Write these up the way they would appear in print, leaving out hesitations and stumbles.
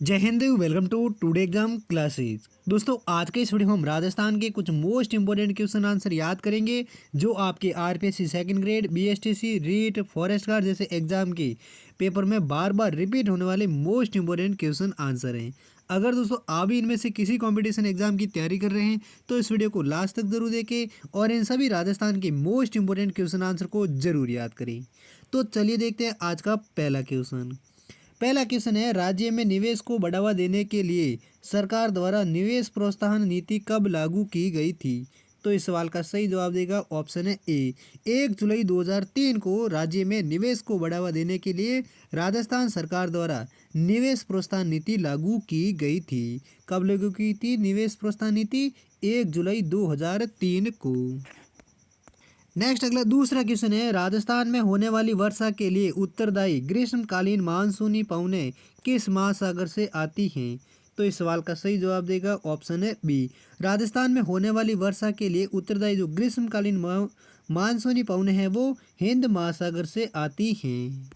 जय हिंद। Welcome to today exam classes. दोस्तों आज के इस वीडियो में हम राजस्थान के कुछ मोस्ट इंपोर्टेंट क्वेश्चन आंसर याद करेंगे जो आपके RPSC second grade, BSTC, REET, forest guard जैसे एग्जाम के पेपर में बार बार रिपीट होने वाले मोस्ट इंपोर्टेंट क्वेश्चन आंसर हैं। अगर दोस्तों आप भी इनमें से किसी कंपटीशन एग्जाम की तैयारी कर रहे हैं तो इस वीडियो को लास्ट तक जरूर देखें और इन सभी राजस्थान के मोस्ट इंपोर्टेंट क्वेश्चन आंसर को जरूर याद करें। तो चलिए देखते हैं आज का पहला क्वेश्चन। पहला क्वेश्चन है, राज्य में निवेश को बढ़ावा देने के लिए सरकार द्वारा निवेश प्रोत्साहन नीति कब लागू की गई थी? तो इस सवाल का सही जवाब देगा ऑप्शन है ए, 1 जुलाई 2003 को राज्य में निवेश को बढ़ावा देने के लिए राजस्थान सरकार द्वारा निवेश प्रोत्साहन नीति लागू की गई थी। कब लागू की थी निवेश प्रोत्साहन नीति? 1 जुलाई 2003 को। नेक्स्ट अगला दूसरा क्वेश्चन है, राजस्थान में होने वाली वर्षा के लिए उत्तरदायी ग्रीष्मकालीन मानसूनी पवनें किस महासागर से आती हैं? तो इस सवाल का सही जवाब देगा ऑप्शन है बी, राजस्थान में होने वाली वर्षा के लिए उत्तरदायी जो ग्रीष्मकालीन मानसूनी पवनें हैं वो हिंद महासागर से आती हैं।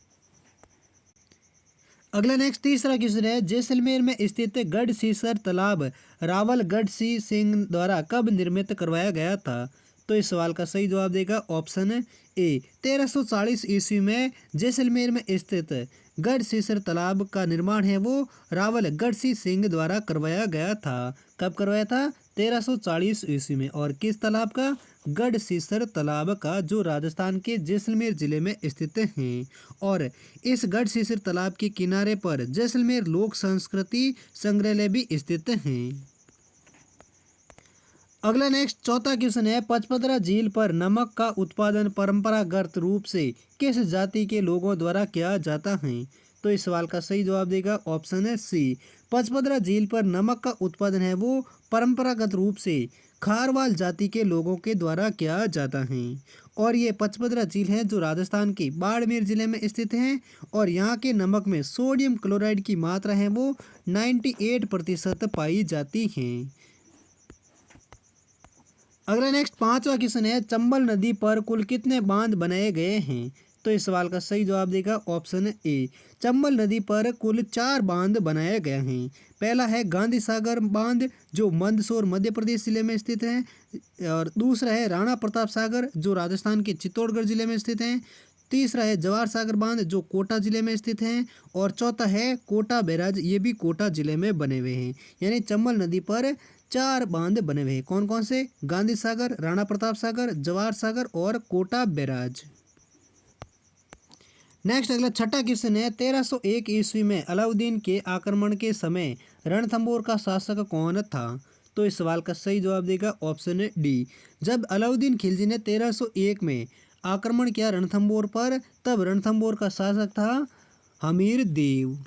अगला नेक्स्ट तीसरा क्वेश्चन है, जैसलमेर में स्थित गढ़सीसर तालाब रावल गढ़सी सिंह द्वारा कब निर्मित करवाया गया था? तो इस सवाल का सही जवाब देगा ऑप्शन ए, 1340 ईस्वी में जैसलमेर में स्थित गढ़सीसर तालाब का निर्माण है वो रावल गढ़सी सिंह द्वारा करवाया गया था। कब करवाया था? 1340 ईस्वी में। और किस तालाब का? गढ़सीसर तालाब का, जो राजस्थान के जैसलमेर जिले में स्थित हैं। और इस गढ़सीसर तालाब के किनारे पर जैसलमेर लोक संस्कृति संग्रहालय भी स्थित हैं। अगला नेक्स्ट चौथा क्वेश्चन है, पचपदरा झील पर नमक का उत्पादन परंपरागत रूप से किस जाति के लोगों द्वारा किया जाता है? तो इस सवाल का सही जवाब देगा ऑप्शन है सी, पचपदरा झील पर नमक का उत्पादन है वो परंपरागत रूप से खारवाल जाति के लोगों के द्वारा किया जाता है। और ये पचपदरा झील है जो राजस्थान के बाड़मेर जिले में स्थित है और यहाँ के नमक में सोडियम क्लोराइड की मात्रा है वो 98% पाई जाती है। अगला नेक्स्ट पांचवा क्वेश्चन है, चंबल नदी पर कुल कितने बांध बनाए गए हैं? तो इस सवाल का सही जवाब देगा ऑप्शन ए, चंबल नदी पर कुल 4 बांध बनाए गए हैं। पहला है गांधी सागर बांध जो मंदसौर मध्य प्रदेश जिले में स्थित है, और दूसरा है राणा प्रताप सागर जो राजस्थान के चित्तौड़गढ़ जिले में स्थित है, तीसरा है जवाहर सागर बांध जो कोटा जिले में स्थित है, और चौथा है कोटा बैराज, ये भी कोटा जिले में बने हुए हैं। यानी चंबल नदी पर 4 बांध बने हुए हैं। कौन कौन से? गांधी सागर, राणा प्रताप सागर, जवाहर सागर और कोटा बैराज। नेक्स्ट अगला छठा क्वेश्चन है, 1301 ईस्वी में अलाउद्दीन के आक्रमण के समय रणथंभौर का शासक कौन था? तो इस सवाल का सही जवाब देगा ऑप्शन डी, जब अलाउद्दीन खिलजी ने 1301 में आक्रमण किया रणथंभौर पर, तब रणथंभौर का शासक था हमीर देव।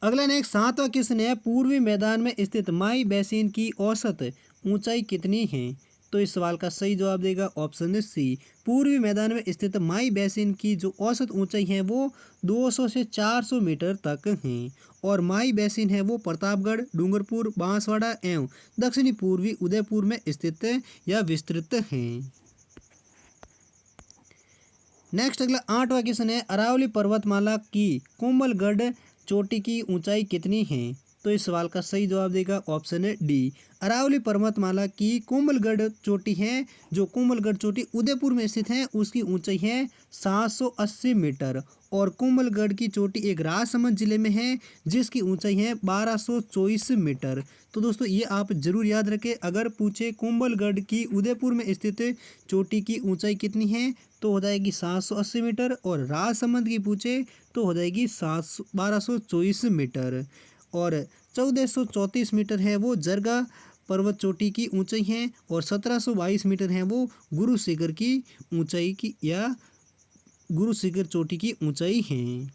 अगला नेक्स्ट सातवां क्वेश्चन है, पूर्वी मैदान में स्थित माई बेसिन की औसत ऊंचाई कितनी है? तो इस सवाल का सही जवाब देगा ऑप्शन सी, पूर्वी मैदान में स्थित माई बेसिन की जो औसत ऊंचाई है वो 200 से 400 मीटर तक है। और माई बेसिन है वो प्रतापगढ़, डूंगरपुर, बांसवाड़ा एवं दक्षिणी पूर्वी उदयपुर में स्थित या विस्तृत है। नेक्स्ट अगला आठवां क्वेश्चन है, अरावली पर्वतमाला की कोमलगढ़ चोटी की ऊंचाई कितनी है? तो इस सवाल का सही जवाब देगा ऑप्शन है डी, अरावली पर्वतमाला की कोमलगढ़ चोटी है जो कोमलगढ़ चोटी उदयपुर में स्थित है, उसकी ऊंचाई है 780 मीटर। और कोमलगढ़ की चोटी एक राजसमंद जिले में है जिसकी ऊंचाई है 1224 मीटर। तो दोस्तों ये आप जरूर याद रखें, अगर पूछे कोमलगढ़ की उदयपुर में स्थित चोटी की ऊंचाई कितनी है तो हो जाएगी 780 मीटर, और राजसमंद की पूछे तो हो जाएगी 1224 मीटर। और 1434 मीटर है वो जरगा पर्वत चोटी की ऊंचाई है, और 1722 मीटर है वो गुरु शिखर की ऊंचाई की या गुरु शिखर चोटी की ऊंचाई है।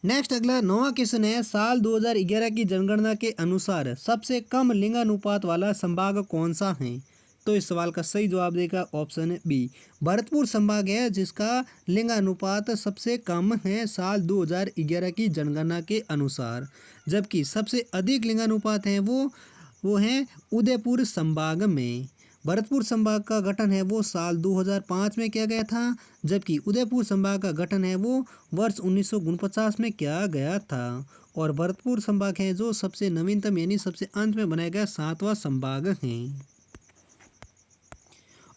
नेक्स्ट अगला नौवां क्वेश्चन है, साल 2011 की जनगणना के अनुसार सबसे कम लिंगानुपात वाला संभाग कौन सा है? तो इस सवाल का सही जवाब देगा ऑप्शन बी, भरतपुर संभाग है जिसका लिंगानुपात सबसे कम है साल 2011 की जनगणना के अनुसार। जबकि सबसे अधिक लिंगानुपात है वो है उदयपुर संभाग में। भरतपुर संभाग का गठन है वो साल 2005 में किया गया था, जबकि उदयपुर संभाग का गठन है वो वर्ष 1949 में किया गया था। और भरतपुर संभाग है जो सबसे नवीनतम यानी सबसे अंत में बनाया गया 7वां संभाग है।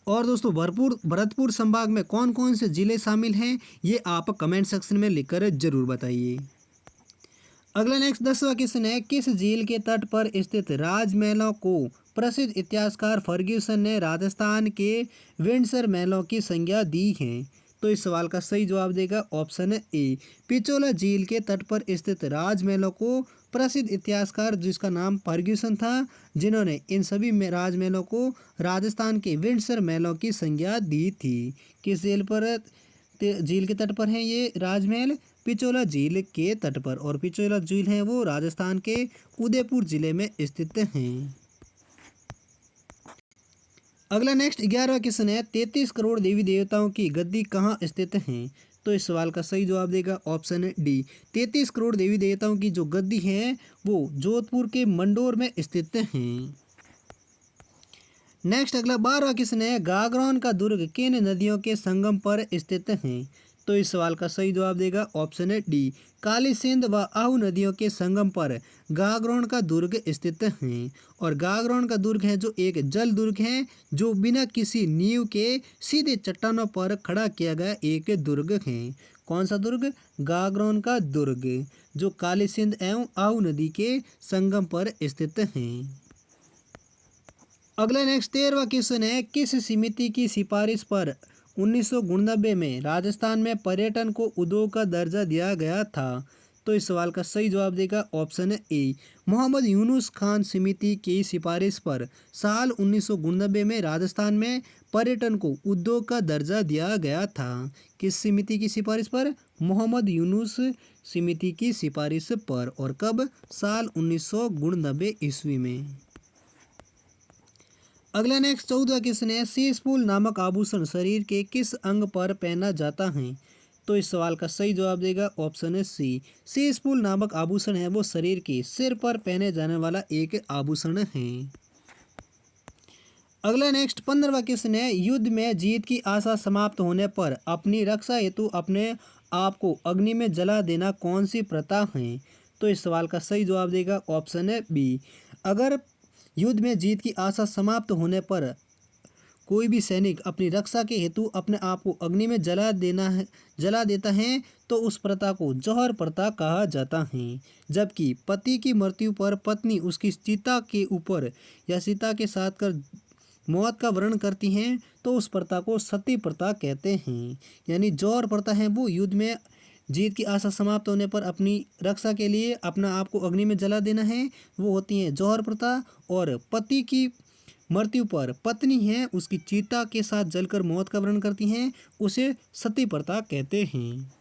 और दोस्तों भरतपुर संभाग में कौन कौन से जिले शामिल हैं ये आप कमेंट सेक्शन में लिखकर जरूर बताइए। अगला नेक्स्ट 10वां क्वेश्चन है, किस झील के तट पर स्थित राजमहलों को प्रसिद्ध इतिहासकार फर्ग्यूसन ने राजस्थान के विंडसर महलों की संज्ञा दी है? तो इस सवाल का सही जवाब देगा ऑप्शन ए, पिचोला झील के तट पर स्थित राजमहलों को प्रसिद्ध इतिहासकार जिसका नाम फर्ग्यूसन था, जिन्होंने इन सभी राजमहलों को राजस्थान के विंडसर महलों की संज्ञा दी थी। किस झील के तट पर है ये राजमहल? पिचोला झील के तट पर। और पिचोला झील है वो राजस्थान के उदयपुर जिले में स्थित हैं। अगला नेक्स्ट 11वां क्वेश्चन है, 33 करोड़ देवी देवताओं की गद्दी कहाँ स्थित है? तो इस सवाल का सही जवाब देगा ऑप्शन डी, 33 करोड़ देवी देवताओं की जो गद्दी है वो जोधपुर के मंडोर में स्थित हैं। नेक्स्ट अगला 12वां क्वेश्चन है, गागरोन का दुर्ग किन नदियों के संगम पर स्थित है? तो इस सवाल का सही जवाब देगा ऑप्शन डी, काली सिंध व आहू नदियों के संगम पर गागरोन का दुर्ग स्थित है। और गागरोन का दुर्ग है जो एक जल दुर्ग है जो बिना किसी नींव के सीधे चट्टानों पर खड़ा किया गया एक दुर्ग है। कौन सा दुर्ग? गागरोन का दुर्ग, जो काली सिंध एवं आहू नदी के संगम पर स्थित है। अगला नेक्स्ट 13वां क्वेश्चन है, किस समिति की सिफारिश पर 1999 में राजस्थान में पर्यटन को उद्योग का दर्जा दिया गया था? तो इस सवाल का सही जवाब देगा ऑप्शन ए, मोहम्मद यूनुस खान समिति की सिफारिश पर साल 1999 में राजस्थान में पर्यटन को उद्योग का दर्जा दिया गया था। किस समिति की सिफारिश पर? मोहम्मद यूनुस समिति की सिफारिश पर। और कब? साल 1999 ईस्वी में। अगला नेक्स्ट 14वां क्वेश्चन है, शीशफूल नामक आभूषण शरीर के किस अंग पर पहना जाता है? तो इस सवाल का सही जवाब देगा ऑप्शन सी, शीशफूल नामक आभूषण है वो शरीर के सिर पर पहने जाने वाला एक आभूषण है। अगला नेक्स्ट 15वां क्वेश्चन है, युद्ध में जीत की आशा समाप्त होने पर अपनी रक्षा हेतु अपने आप को अग्नि में जला देना कौन सी प्रथा है? तो इस सवाल का सही जवाब देगा ऑप्शन बी, अगर युद्ध में जीत की आशा समाप्त होने पर कोई भी सैनिक अपनी रक्षा के हेतु अपने आप को अग्नि में जला देता है तो उस प्रथा को जौहर प्रथा कहा जाता है। जबकि पति की मृत्यु पर पत्नी उसकी चिता के ऊपर या चिता के साथ कर मौत का वर्ण करती हैं तो उस प्रथा को सती प्रथा कहते हैं। यानी जौहर प्रथा है वो युद्ध में जीत की आशा समाप्त होने पर अपनी रक्षा के लिए अपना आप को अग्नि में जला देना है, वो होती है जौहर प्रथा। और पति की मृत्यु पर पत्नी है उसकी चिता के साथ जलकर मौत का वर्ण करती हैं, उसे सती प्रथा कहते हैं।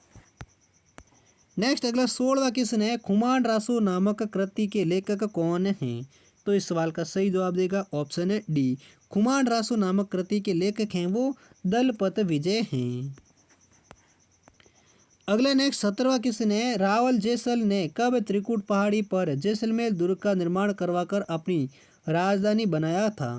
नेक्स्ट अगला 16वां क्वेश्चन है, खुमान रासो नामक कृति के लेखक कौन हैं? तो इस सवाल का सही जवाब देगा ऑप्शन डी, खुमान रासो नामक कृति के लेखक हैं वो दलपत विजय हैं। अगला नेक्स्ट 17वां क्वेश्चन है, रावल जैसल ने कब त्रिकुट पहाड़ी पर जैसलमेर दुर्ग का निर्माण करवाकर अपनी राजधानी बनाया था?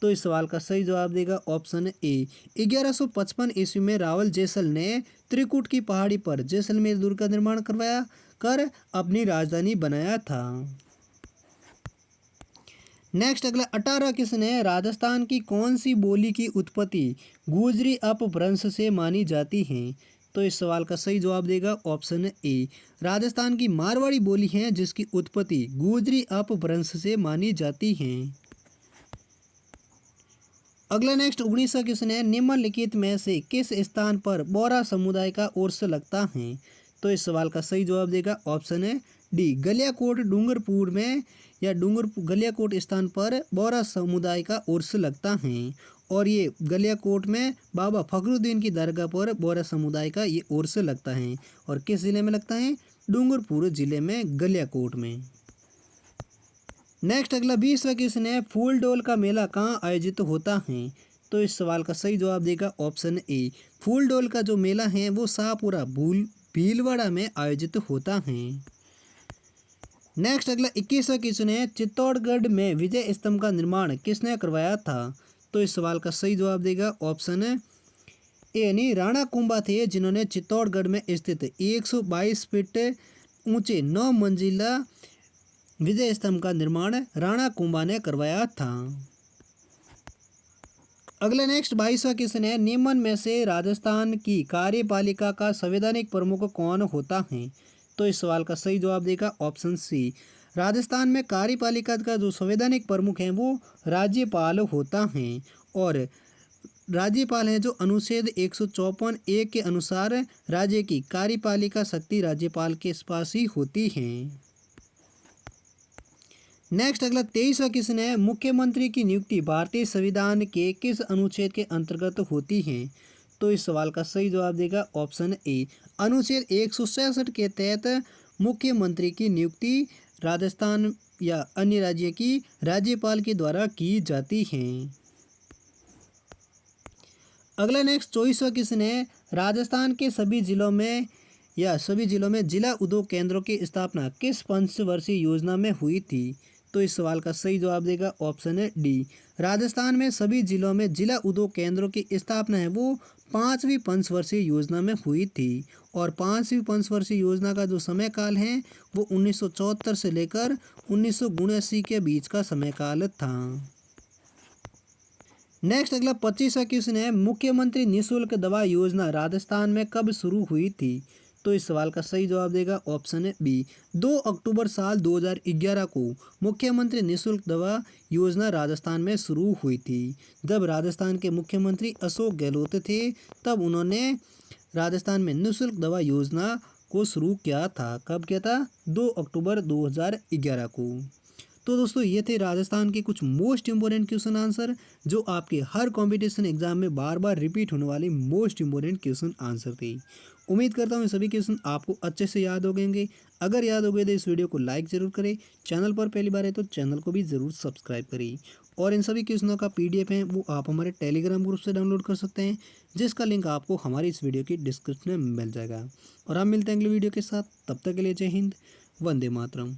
तो इस सवाल का सही जवाब देगा ऑप्शन ए, 1155 ईस्वी में रावल जैसल ने त्रिकुट की पहाड़ी पर जैसलमेर दुर्ग का निर्माण करवाया कर अपनी राजधानी बनाया था। नेक्स्ट अगला 18वां क्वेश्चन है, राजस्थान की कौन सी बोली की उत्पत्ति गुजरी अपभ्रंश से मानी जाती है? तो इस सवाल का सही जवाब देगा ऑप्शन ए, राजस्थान की मारवाड़ी बोली है जिसकी उत्पत्ति गुजरी अपभ्रंश से मानी जाती है। अगला नेक्स्ट 19वां क्वेश्चन है, निम्नलिखित में से किस स्थान पर बोरा समुदाय का उर्स लगता है? तो इस सवाल का सही जवाब देगा ऑप्शन है डी, गलियाकोट डूंगरपुर में या गलियाकोट स्थान पर बोरा समुदाय का उर्स लगता है। और ये गलियाकोट में बाबा फखरुद्दीन की दरगाह पर बोरा समुदाय का ये उर्स लगता है। और किस जिले में लगता है? डूंगरपुर जिले में गलियाकोट में। नेक्स्ट अगला 20वां क्वेश्चन है, फूलडोल का मेला कहाँ आयोजित होता है? तो इस सवाल का सही जवाब देगा ऑप्शन ए, फूलडोल का जो मेला है वो शाहपुरा भीलवाड़ा में आयोजित होता है। नेक्स्ट अगला 21वां क्वेश्चन है, चित्तौड़गढ़ में विजय स्तंभ का निर्माण किसने करवाया था? तो इस सवाल का सही जवाब देगा ऑप्शन है ए यानी राणा कुंभा थे जिन्होंने चित्तौड़गढ़ में स्थित 122 फीट ऊंचे 9 मंजिला विजय स्तंभ का निर्माण राणा कुंभा ने करवाया था। अगला नेक्स्ट 22वां क्वेश्चन है, निम्न में से राजस्थान की कार्यपालिका का संवैधानिक प्रमुख कौन होता है? तो इस सवाल का सही जवाब देगा ऑप्शन सी। राजस्थान में कार्यपालिका का जो संवैधानिक प्रमुख है वो राज्यपाल होता है और राज्यपाल हैं जो अनुच्छेद 154(1) के अनुसार राज्य की कार्यपालिका शक्ति राज्यपाल के पास ही होती है। नेक्स्ट अगला 23वां क्वेश्चन है, मुख्यमंत्री की नियुक्ति भारतीय संविधान के किस अनुच्छेद के अंतर्गत होती है? तो इस सवाल का सही जवाब देगा ऑप्शन ए। अनुच्छेद 166 के तहत मुख्यमंत्री की नियुक्ति राजस्थान या अन्य राज्य की राज्यपाल के द्वारा की जाती है। अगला नेक्स्ट 24वां क्वेश्चन है, राजस्थान के सभी जिलों में जिला उद्योग केंद्रों की स्थापना किस पंचवर्षीय योजना में हुई थी? तो इस सवाल का सही जवाब देगा ऑप्शन है डी। राजस्थान में सभी जिलों में जिला उद्योग केंद्रों की स्थापना है वो 5वीं पंचवर्षीय योजना में हुई थी और 5वीं पंचवर्षीय योजना का जो समय काल है वो 1974 से लेकर 1979 के बीच का समय काल था। नेक्स्ट अगला 25वां क्वेश्चन है, मुख्यमंत्री निःशुल्क दवा योजना राजस्थान में कब शुरू हुई थी? तो इस सवाल का सही जवाब देगा ऑप्शन है बी। 2 अक्टूबर साल 2011 को मुख्यमंत्री निःशुल्क दवा योजना राजस्थान में शुरू हुई थी। जब राजस्थान के मुख्यमंत्री अशोक गहलोत थे तब उन्होंने राजस्थान में निःशुल्क दवा योजना को शुरू किया था। कब किया था? 2 अक्टूबर 2011 को। तो दोस्तों ये थे राजस्थान के कुछ मोस्ट इंपॉर्टेंट क्वेश्चन आंसर जो आपके हर कंपटीशन एग्जाम में बार बार रिपीट होने वाले मोस्ट इंपॉर्टेंट क्वेश्चन आंसर थे। उम्मीद करता हूँ ये सभी क्वेश्चन आपको अच्छे से याद हो गए। अगर याद हो गए तो इस वीडियो को लाइक ज़रूर करें, चैनल पर पहली बार है तो चैनल को भी ज़रूर सब्सक्राइब करें और इन सभी क्वेश्चनों का PDF है वो आप हमारे टेलीग्राम ग्रुप से डाउनलोड कर सकते हैं जिसका लिंक आपको हमारी इस वीडियो की डिस्क्रिप्शन में मिल जाएगा। और आप मिलते हैं अगले वीडियो के साथ, तब तक के लिए जय हिंद, वंदे मातरम।